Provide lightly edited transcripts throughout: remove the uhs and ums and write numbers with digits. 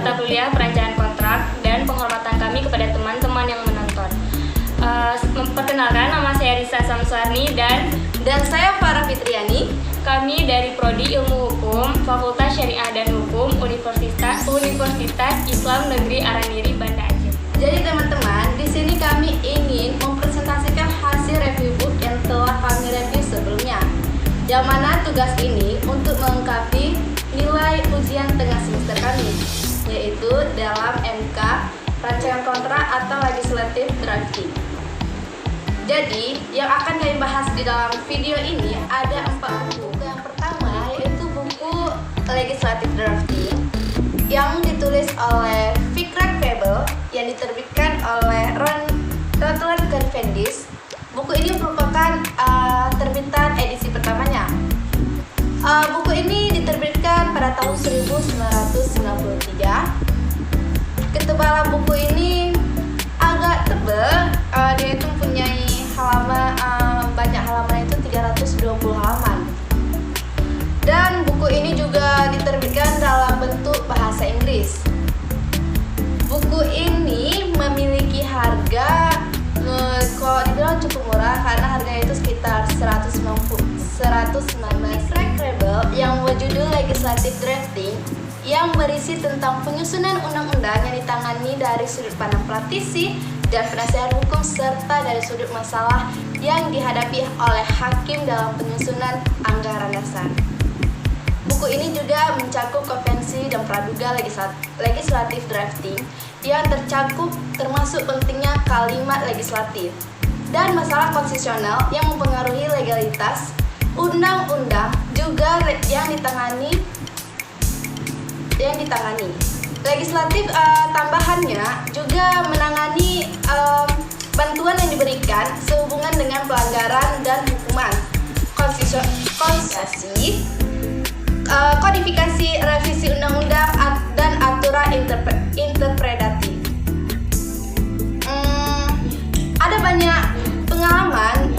mata kuliah perancangan kontrak dan penghormatan kami kepada teman-teman yang menonton. Perkenalkan, nama saya Risa Samsuarni dan saya Farah Fitriani. Kami dari Prodi Ilmu Hukum, Fakultas Syariah dan Hukum, Universitas Islam Negeri Araniri, Banda Aceh. Jadi teman-teman, di sini kami ingin mempresentasikan hasil review book yang telah kami review sebelumnya. Yang mana tugas ini untuk melengkapi nilai ujian tengah semester kami, yaitu dalam MK, rancangan kontrak atau legislative drafting. Jadi, yang akan kami bahas di dalam video ini ada 4 buku. Yang pertama yaitu buku legislative drafting yang ditulis oleh Fikret Febel yang diterbitkan oleh Routledge Cavendish. Buku ini merupakan terbitan edisi pertamanya. Buku ini diterbitkan pada tahun 1993. Ketebalan buku ini agak tebal, dia itu mempunyai banyak halaman, itu 320 halaman. Dan buku ini juga diterbitkan dalam bentuk bahasa Inggris. Buku ini memiliki harga kalau dibilang cukup murah karena harganya itu sekitar 119. Frank Rebel yang berjudul Legislative Drafting yang berisi tentang penyusunan undang-undang yang ditangani dari sudut pandang praktisi dan penasihat hukum serta dari sudut masalah yang dihadapi oleh hakim dalam penyusunan anggaran dasar. Buku ini juga mencakup konvensi dan praduga legislatif drafting yang termasuk pentingnya kalimat legislatif dan masalah konstitusional yang mempengaruhi legalitas undang-undang juga yang ditangani. Legislatif tambahannya juga menangani bantuan yang diberikan sehubungan dengan pelanggaran dan hukuman, konstitusi, kodifikasi, revisi undang-undang dan aturan interpretatif. Ada banyak pengalaman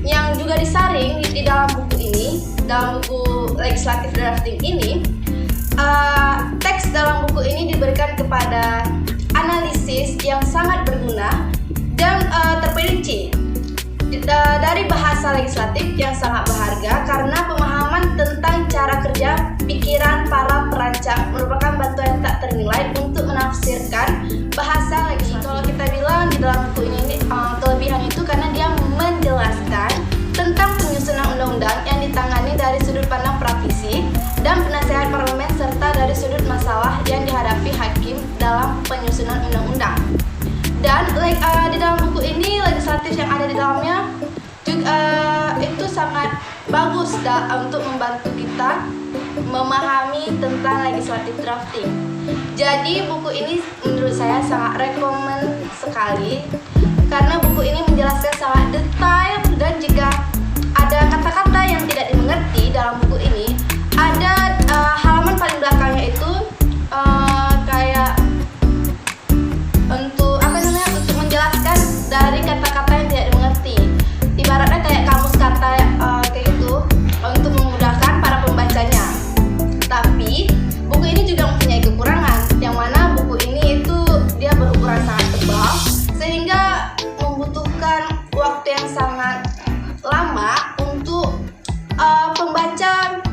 yang juga disaring di dalam buku ini, dalam buku legislative drafting ini. Teks dalam buku ini diberikan kepada analisis yang sangat berguna dan terperinci dari bahasa legislatif yang sangat berharga karena pemahaman tentang cara kerja pikiran para perancang merupakan bantuan yang tak ternilai untuk menafsirkan bahasa legislatif. Kalau kita bilang di dalam buku ini kelebihan itu karena dia menjelaskan tentang penyusunan undang-undang yang ditangani dari sudut pandang praktisi dan penasehat parlemen serta dari sudut masalah yang dihadapi hakim dalam penyusunan undang-undang. Dan di dalam buku ini legislatif yang ada di dalamnya juga itu sangat bagus untuk membantu kita memahami tentang legislative drafting. Jadi buku ini menurut saya sangat rekomen sekali karena buku ini menjelaskan sangat detail dan jika ada kata-kata yang tidak dimengerti dalam buku ini, ada halaman paling belakangnya itu kayak untuk menjelaskan dari kata-kata yang tidak dimengerti. Ibaratnya kayak kamus kata kayak gitu untuk memudahkan para pembacanya. Tapi buku ini juga mempunyai kekurangan, yang mana buku ini itu dia berukuran sangat tebal sehingga membutuhkan waktu yang sangat lama untuk pembaca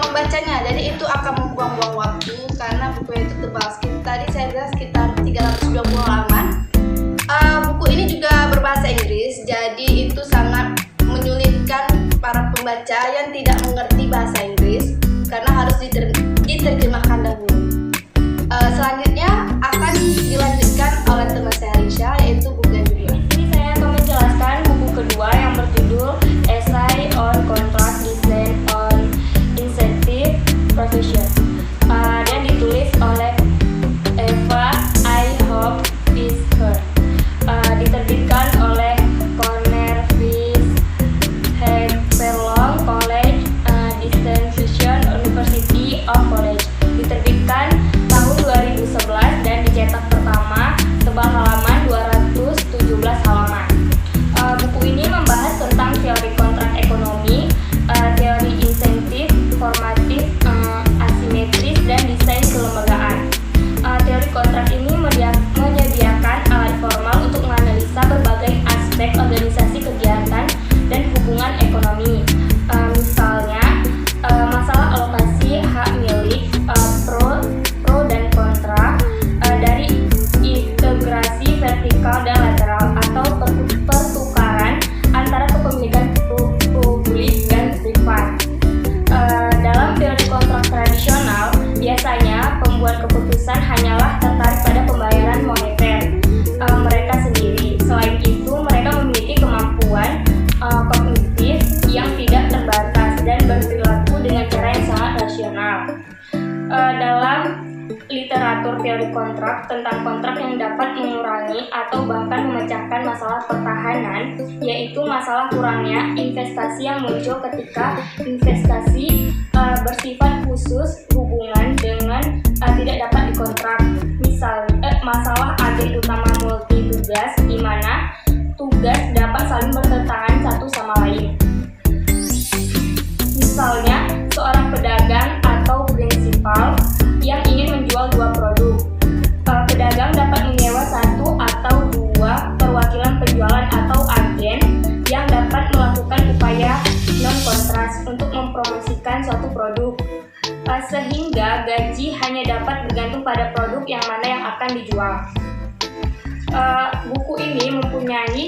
membacanya. Jadi itu akan membuang-buang waktu karena buku kontrak yang dapat mengurangi atau bahkan memecahkan masalah pertahanan, yaitu masalah kurangnya investasi yang muncul ketika investasi bersifat khusus hubungan dengan tidak dapat dikontrak. Masalah agen utama multi tugas, di mana tugas dapat saling bertentangan satu sama lain. Misalnya, seorang pedagang atau prinsipal yang ingin menjual dua produk. Pedagang dapat menyewa satu atau dua perwakilan penjualan atau agen yang dapat melakukan upaya non-kontras untuk mempromosikan suatu produk, sehingga gaji hanya dapat bergantung pada produk yang mana yang akan dijual. Buku ini mempunyai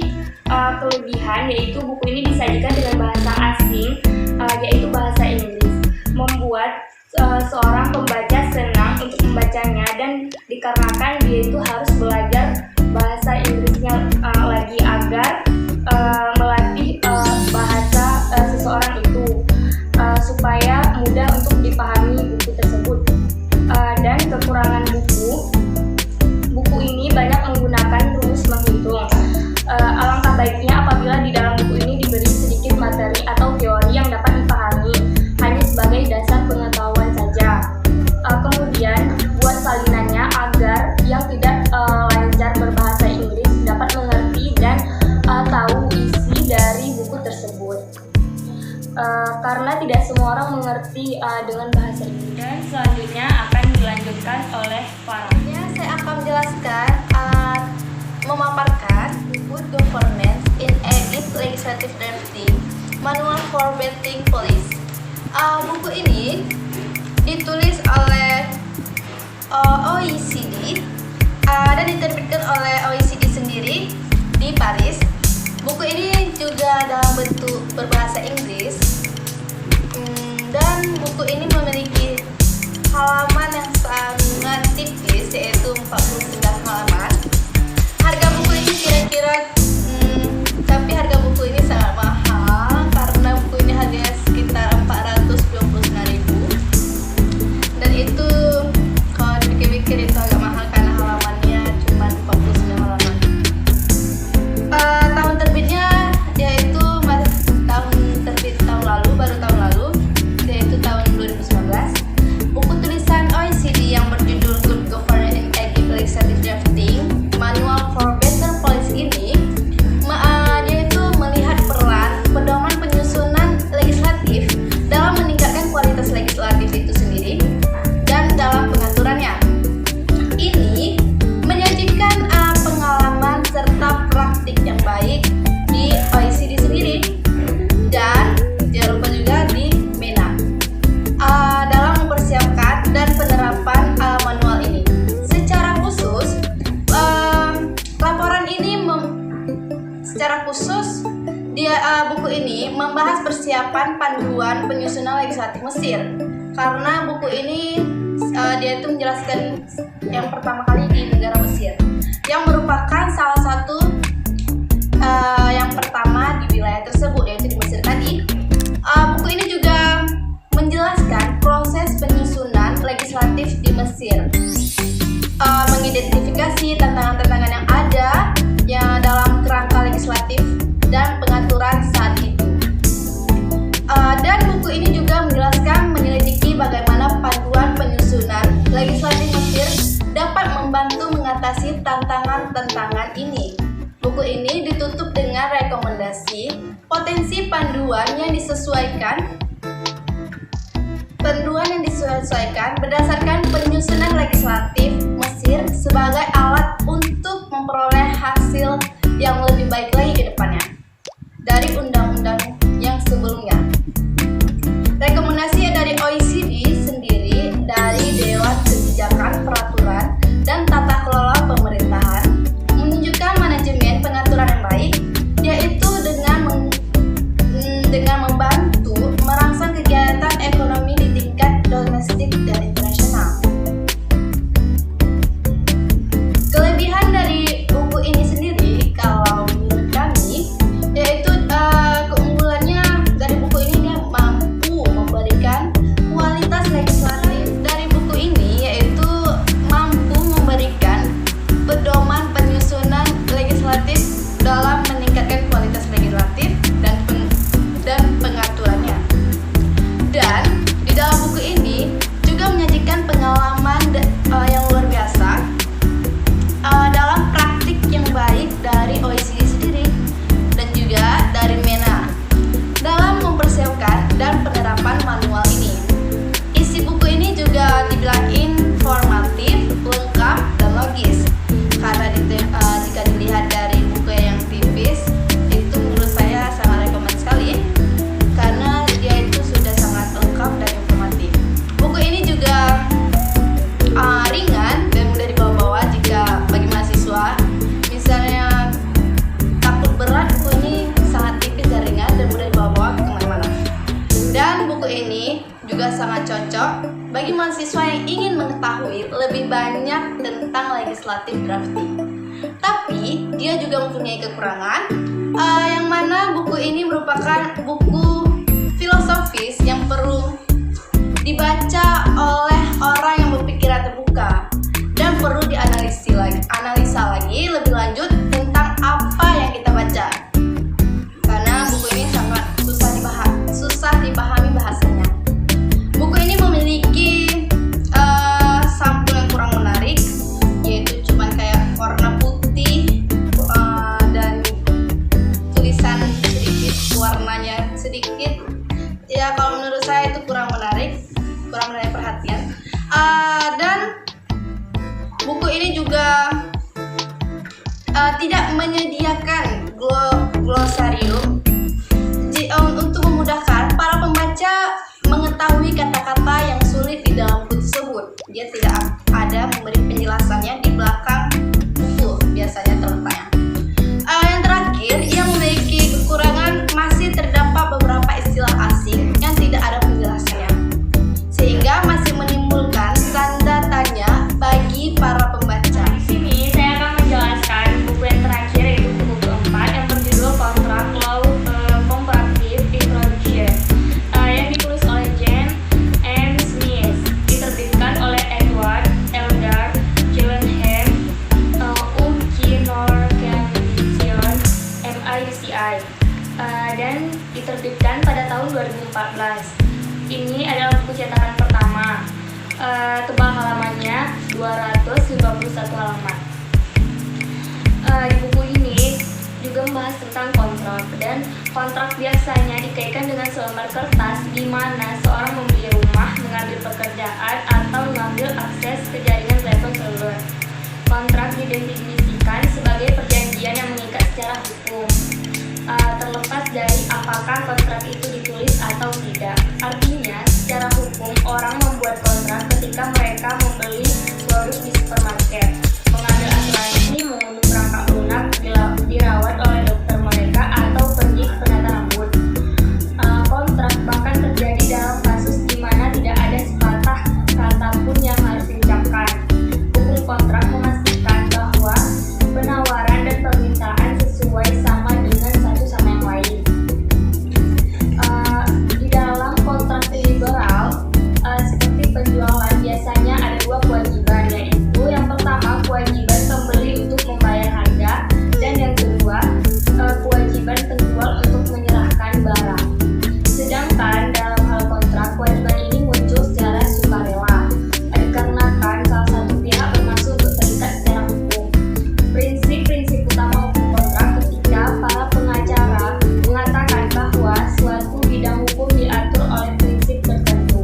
kelebihan, yaitu buku ini disajikan dengan bahasa asing, yaitu bahasa Inggris, membuat seorang pembaca senang untuk membacanya, dan dikarenakan dia itu harus belajar bahasa Inggrisnya lagi agar melatih bahasa seseorang itu supaya mudah untuk dipahami buku tersebut. Dan kekurangan buku ini banyak menggunakan rumus menghitung. Alangkah baiknya apabila di dalam buku ini diberi sedikit materi atau teori yang dapat dipahami hanya sebagai dasar pengetahuan saja. Kemudian buat salinannya agar yang tidak lancar berbahasa Inggris dapat mengerti dan tahu isi dari buku tersebut. Karena tidak semua orang mengerti dengan bahasa Inggris. Dan selanjutnya akan dilanjutkan oleh Farah. Saya akan menjelaskan memaparkan Good Governance in Edit Legislative Drafting Manual for Betting Policy. Buku ini ditulis oleh OECD dan diterbitkan oleh OECD sendiri di Paris. Buku ini juga dalam bentuk berbahasa Inggris, dan buku ini memiliki halaman yang sangat tipis, yaitu 49 halaman. Harga buku ini kira-kira tapi harga buku ini sangat mahal karena buku ini harganya sekitar 429.000, dan itu kalau dipikir-pikir itu agak mahal karena halamannya cuma 49 halaman. Tahun terbitnya yaitu tahun lalu, baru tahun lalu, yaitu tahun 2019. Buku tulisan OECD yang berjudul Good Governance in Edit Legislative Drafting Manual for Better Policy ini dia itu melihat peran pedoman penyusunan legislatif dalam meningkatkan kualitas legislatif itu sendiri dan dalam pengaturannya. Ini menyajikan pengalaman serta praktik yang baik di OECD sendiri, dan jangan lupa juga di MENA dalam mempersiapkan dan penerapan manual ini. Secara khusus, laporan ini buku ini membahas persiapan panduan penyusunan legislatif Mesir, karena buku ini dia itu menjelaskan yang pertama kali di negara Mesir, yang merupakan salah satu yang pertama di wilayah tersebut, yaitu di Mesir tadi. Buku ini juga menjelaskan proses penyusunan legislatif di Mesir, mengidentifikasi tantangan-tantangan yang ada dalam kerangka legislatif dan pengaturan saat itu. Dan buku ini juga menjelaskan menyelidiki bagaimana panduan penyusunan legislatif Mesir dapat membantu mengatasi tantangan-tantangan ini. Buku ini ditutup dengan rekomendasi potensi panduan yang disesuaikan berdasarkan penyusunan legislatif Mesir sebagai alat untuk memperoleh hasil yang lebih baik lagi ke depannya dari undang-undang yang sebelumnya. Rekomendasi dari OECD sendiri, dari Dewan Kebijakan, Peraturan, dan Tata Kelola Pemerintahan menunjukkan manajemen pengaturan yang baik, yaitu dengan membantu merangsang kegiatan ekonomi di tingkat domestik dan internasional. tentang legislative drafting. Tapi dia juga mempunyai kekurangan, yang mana buku ini merupakan buku filosofis yang perlu dibaca oleh orang yang berpikiran terbuka dan perlu analisa lagi lebih lanjut tentang apa yang kita baca. Karena buku ini sangat susah dipahami bahasanya. Buku ini memiliki sampul yang kurang menarik, yaitu cuman kayak warna putih dan tulisan sedikit, warnanya sedikit. Ya kalau menurut saya itu kurang menarik perhatian. Dan buku ini juga tidak menyediakan glosarium untuk memudahkan para pembaca mengetahui kata-kata yang sulit di dalam buku tersebut. Dia tidak ada memberi penjelasannya di belakang buku, biasanya terletaknya. Yang terakhir, ia memiliki kekurangan masih terdapat beberapa istilah asing yang tidak ada penjelasannya, sehingga masih menimbulkan tanda tanya bagi para pembaca. Di sini saya akan menjelaskan buku yang terakhir, yaitu buku keempat yang berjudul Contract Law Comparative Introduction, yang ditulis oleh Jane M. Smith, diterbitkan oleh Edward Elgar Gillenham, Norwegian MIUCI, dan diterbitkan pada tahun 2014. Ini adalah buku cetakan pertama. Tebal halamannya 251 halaman. Di buku ini juga membahas tentang kontrak, dan kontrak biasanya dikaitkan dengan selembar kertas di mana seorang membeli rumah, mengambil pekerjaan, atau mengambil akses ke jaringan telepon seluler. Kontrak didefinisikan sebagai perjanjian yang mengikat secara hukum, terlepas dari apakah kontrak itu ditulis atau tidak. Artinya, secara hukum orang membuat kontrak ketika mereka membeli produk di supermarket, mengambil asuransi, mengunduh perangkat lunak, dirawat oleh dokter mereka, atau pergi ke penata rambut. Kontrak bahkan terjadi dalam kasus di mana tidak ada sepatah kata pun yang harus diucapkan. Hukum kontrak memastikan bahwa penawaran dan permintaan sesuai sama dengan satu sama yang lain. Di dalam kontrak liberal, seperti penjualan, biasanya ada dua kewajiban, yaitu yang pertama kewajiban pembeli untuk membayar harga, dan yang kedua kewajiban penjual untuk menyerahkan barang. Sedangkan dalam hal kontrak, kewajiban ini muncul secara sukarela, dikarenakan salah satu pihak bermaksud untuk terikat secara hukum. Prinsip-prinsip utama hukum kontrak ketika para pengacara mengatakan bahwa suatu bidang hukum diatur oleh prinsip tertentu.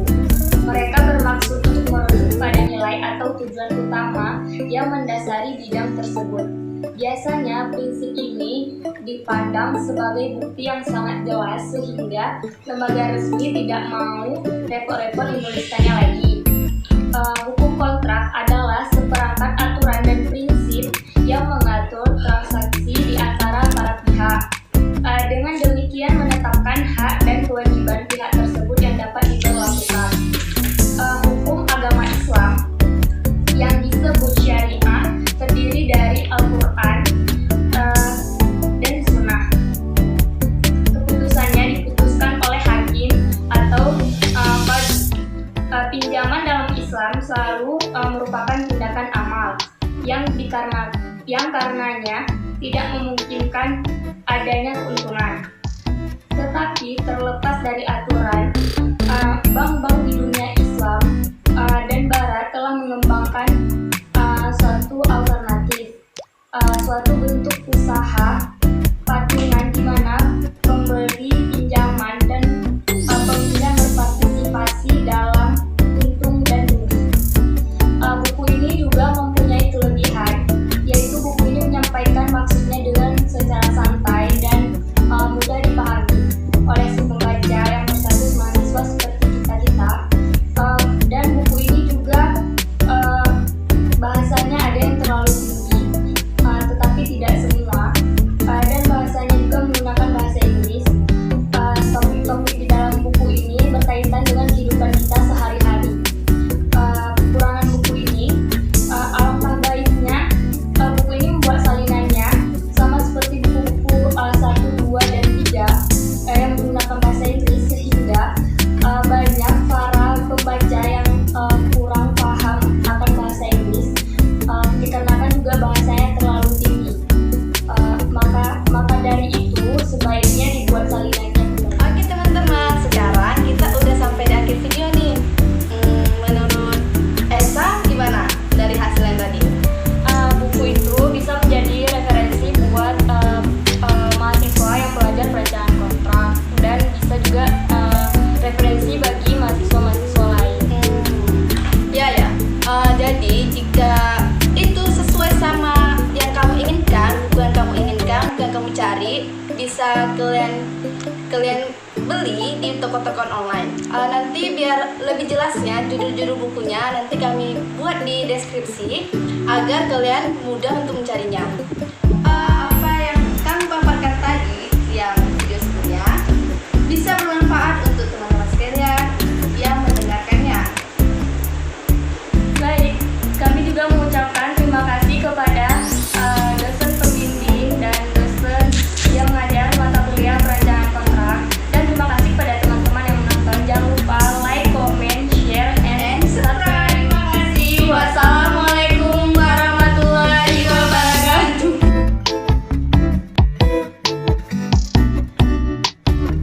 Mereka bermaksud untuk merujuk pada nilai atau tujuan utama yang mendasari bidang tersebut. Biasanya prinsip ini dipandang sebagai bukti yang sangat jelas sehingga lembaga resmi tidak mau repot-repot menuliskannya lagi. Hukum kontrak adalah seperangkat aturan dan prinsip yang mengatur transaksi di antara para pihak. Dengan demikian menetapkan hak dan kewajiban pihak tersebut yang dapat diberlakukan. Hukum agama Islam yang disebut syariah terdiri dari Al-Quran dan Sunnah. Keputusannya diputuskan oleh hakim atau pinjaman dalam Islam selalu merupakan tindakan amal yang karenanya tidak memungkinkan adanya keuntungan. Tetapi terlepas dari aturan, bank-bank di dunia Islam dan Barat telah mengembangkan suatu alternatif, suatu bentuk usaha patungan di mana pemberi pinjaman dan peminjam berpartisipasi dalam untung dan rugi. Buku ini juga mempunyai kelebihan, yaitu buku ini menyampaikan maksudnya dengan secara santai dan mudah dipahami oleh si pembaca yang berstatus mahasiswa seperti kita-kita. Dan buku ini juga bahasanya ada yang terlalu tinggi, tetapi tidak semua. bisa kalian beli di toko-toko online. Nanti biar lebih jelasnya judul-judul bukunya nanti kami buat di deskripsi agar kalian mudah untuk mencarinya.